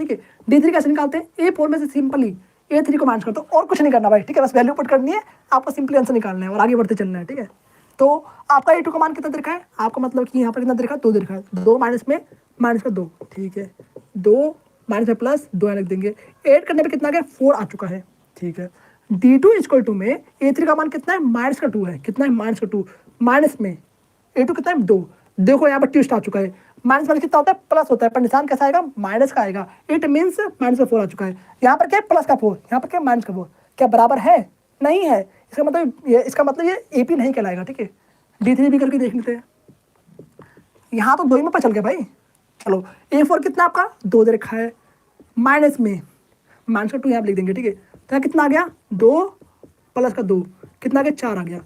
ठीक है। D3 कैसे निकालते हैं, A4 में से सिंपली A3 को माइनस करते हो, और कुछ नहीं करना भाई, ठीक है। बस वैल्यू पुट करनी है, आपको सिंपली आंसर निकालना है और आगे बढ़ते चलना है, ठीक है। तो आपका A2 का मान कितना दे रखा है, आपका मतलब कि यहाँ पर कितना दे रखा है, 2 दे रखा है, 2 माइनस में माइनस का 2, ठीक है। 2 माइनस में प्लस 2 यहाँ रख देंगे, ऐड करने पे कितना आ गया, 4 आ चुका है, ठीक है। D2 इक्वल टू में A3 का मान कितना है, माइनस का 2 है, कितना है, माइनस का 2, माइनस में A2 कितना है, 2। देखो यहाँ पर ट्विस्ट आ चुका है, माइनस वाले कितना होता है, प्लस होता है, पर निशान कैसा आएगा, माइनस का आएगा। इट मीन्स माइनस का 4 आ चुका है। यहाँ पर क्या है, प्लस का 4, यहाँ पर क्या, माइनस का 4, क्या बराबर है, नहीं है। इसका मतलब ये AP नहीं कहलाएगा, ठीक है। D3 भी करके देख लेते हैं। यहाँ तो 2 ही में पता चल गया भाई। चलो A4 कितना आपका, 2 दे रखा है, माइनस में माइनस का 2 यहाँ लिख देंगे, ठीक है। तो यहाँ कितना आ गया, 2 प्लस का 2 कितना आ गया, 4 आ गया।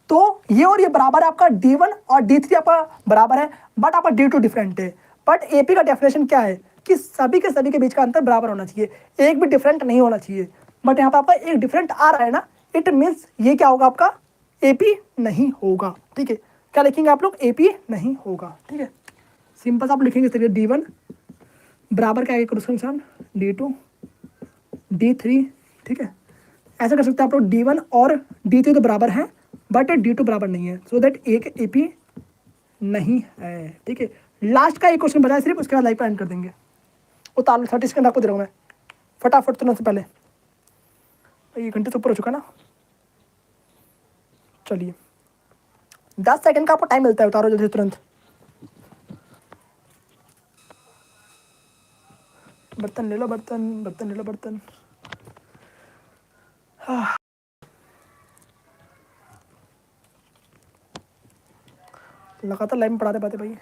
तो ये और ये बराबर है, आपका D1 और D3 आपका बराबर है, बट आपका D2 डिफरेंट है। बट AP का डेफिनेशन क्या है कि सभी के बीच का अंतर बराबर होना चाहिए, एक भी डिफरेंट नहीं होना चाहिए। बट यहाँ पर आपका एक डिफरेंट आ रहा है ना, इट मीन्स ये क्या होगा, आपका AP नहीं होगा, ठीक है। क्या लिखेंगे आप लोग, AP नहीं होगा, ठीक है। सिंपल आप लिखेंगे इस तरीके, D1 बराबर क्या है, क्वेश्चन D2 D3, ठीक है। ऐसा कर सकते हैं आप लोग, D1 और D3 तो बराबर हैं, बट D2 बराबर नहीं है, सो दैट एक AP नहीं है, ठीक है। लास्ट का एक क्वेश्चन बचा है सिर्फ, उसके बाद लाइव का एंड कर देंगे। उतार लो, 30 सेकंड आपको दे रहा हूँ मैं, फटाफट तुरंत से पहले, 1 घंटे से ऊपर हो चुका ना। चलिए 10 सेकंड का आपको टाइम मिलता है, उतारो जल्दी तुरंत। बर्तन ले लो, बर्तन ले लो, बर्तन। लगातार लाइव में पढ़ाते पाते भाई,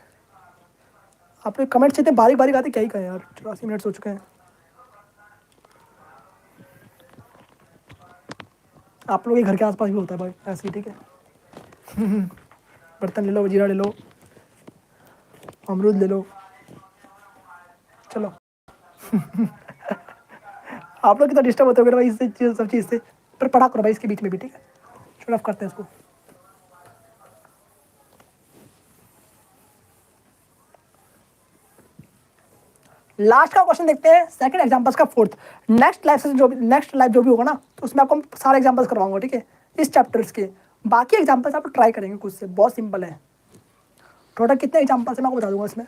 आप लोग कमेंट्स इतने बारीक बारीक आते, क्या ही कहें यार, 84 मिनट हो चुके हैं। आप लोग के घर के आसपास भी होता है भाई ऐसे ही, ठीक है। बर्तन ले लो, जीरा ले लो, अमरूद ले लो, चलो। आप लोग कितना डिस्टर्ब होते हो भाई इससे, सब चीज़ से, पर पढ़ा करो भाई इसके बीच में भी, ठीक है। शुरू ऑफ करते हैं इसको। लास्ट का क्वेश्चन देखते हैं, सेकंड एग्जांपल्स का फोर्थ। नेक्स्ट लाइव जो भी होगा ना, तो उसमें आपको सारे एग्जांपल्स करवाऊंगा, ठीक है, इस चैप्टर्स के। बाकी एग्जांपल्स आप ट्राई करेंगे खुद से, बहुत सिंपल है। टोटल कितने एग्जांपल्स है मैं आपको बता दूंगा इसमें,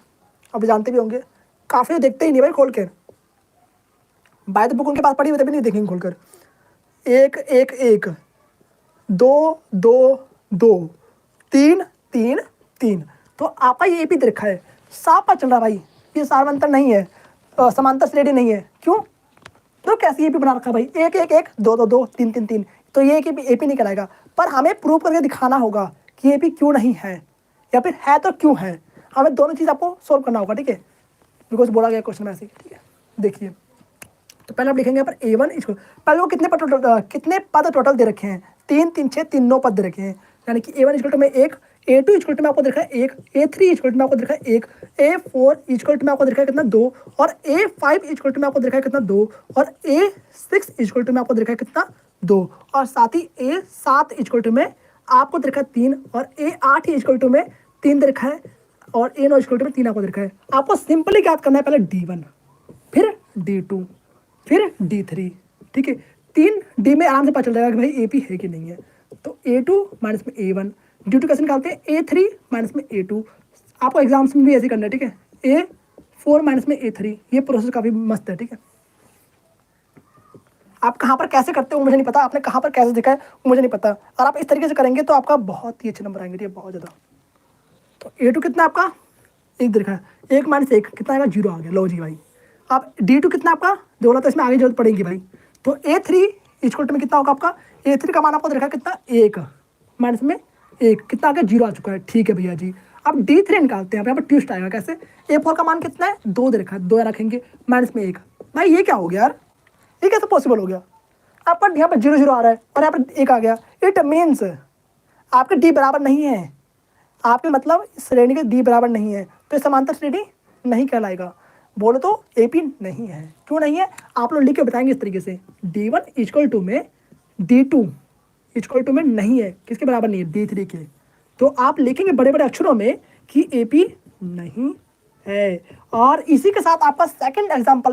आप जानते भी होंगे, काफ़ी देखते ही नहीं भाई खोल कर, बाय द बुक उनके पास पड़ी हुई तभी नहीं देखेंगे खोल कर। 1 1 1 2 2 2 3 3 3, तो आपका ये AP रखा है, साफ पता चल रहा भाई ये सार्वंतर नहीं है, समांतर श्रेणी नहीं है। क्यों, तो कैसे AP बना रखा है भाई, 1 1 1 2 2 2 3 3 3, तो ये AP नहीं कहलाएगा। पर हमें प्रूव करके दिखाना होगा कि AP क्यों नहीं है, या फिर है तो क्यों है। हमें दोनों चीज़ आपको सोल्व करना होगा, ठीक है, बिकॉज बोला गया क्वेश्चन में ऐसे, ठीक है। देखिए, तो पहले आप लिखेंगे यहाँ पर A1 इसको, पहले वो कितने पद टोटल दे रखे हैं, 3 3 6 3 9 पद दे रखे हैं, यानी कि A1 इक्वल टू में 1, A2 इक्वल टू में आपको देखा है 1, A3 इक्वल टू में आपको देखा है 1, A4 इक्वल टू में आपको देखा है कितना 2, और A5 इक्वल टू में आपको देखा है कितना 2, और A6 इक्वल टू में आपको देखा है कितना 2, और साथ ही A7 इक्वल टू में आपको देखा है 3, और A8 इक्वल टू में 3 दे रखा है, और A9 इक्वल टू में 3 आपको देखा है। आपको सिंपली याद करना है, पहले D1, फिर D2, फिर D3, ठीक है। 3D में आराम से पता चल जाएगा कि भाई AP है कि नहीं है। तो A2 माइनस में A1, D2 कैसे निकालते हैं, A3 माइनस में A2। आपको एग्जाम्स में भी ऐसे करना है, ठीक है। A4 माइनस में A3, ये प्रोसेस काफ़ी मस्त है, ठीक है। आप कहाँ पर कैसे करते हो मुझे नहीं पता, आपने कहाँ पर कैसे देखा है मुझे नहीं पता, और आप इस तरीके से करेंगे तो आपका बहुत ही अच्छे नंबर आएंगे, ठीक है, बहुत ज़्यादा। तो A2 कितना आपका, 1 देखा है, 1 माइनस 1 कितना आएगा, 0 आ गया, लो जी भाई। आप D2 कितना आपका बोला, तो इसमें आगे जरूरत पड़ेगी भाई। तो A3 इक्वल टू में कितना होगा आपका, A3 का मान आपको देखा कितना, 1 माइनस में 1 कितना आ गया, 0 आ चुका है, ठीक है भैया जी। अब D3 निकालते हैं, यहाँ पर ट्विस्ट आएगा कैसे, A4 का मान कितना है, 2 दे रखा है, 2 रखेंगे, माइनस में 1, भाई ये क्या हो गया यार, ये कैसे पॉसिबल हो गया। आपका यहाँ पर 0 0 आ रहा है और यहाँ पर 1 आ गया, इट मीन्स आपके D बराबर नहीं है, आपके मतलब श्रेणी के D बराबर नहीं है, तो समांतर श्रेणी नहीं कहलाएगा। बोलो तो AP नहीं है, क्यों नहीं है, आप लोग लिख के बताएंगे इस तरीके से, D1 इक्वल टू में D2 इक्वल टू में नहीं है, किसके बराबर नहीं है, D3 के। तो आप लिखेंगे बड़े बड़े अक्षरों में कि AP नहीं है। और इसी के साथ आपका सेकंड एग्जाम्पल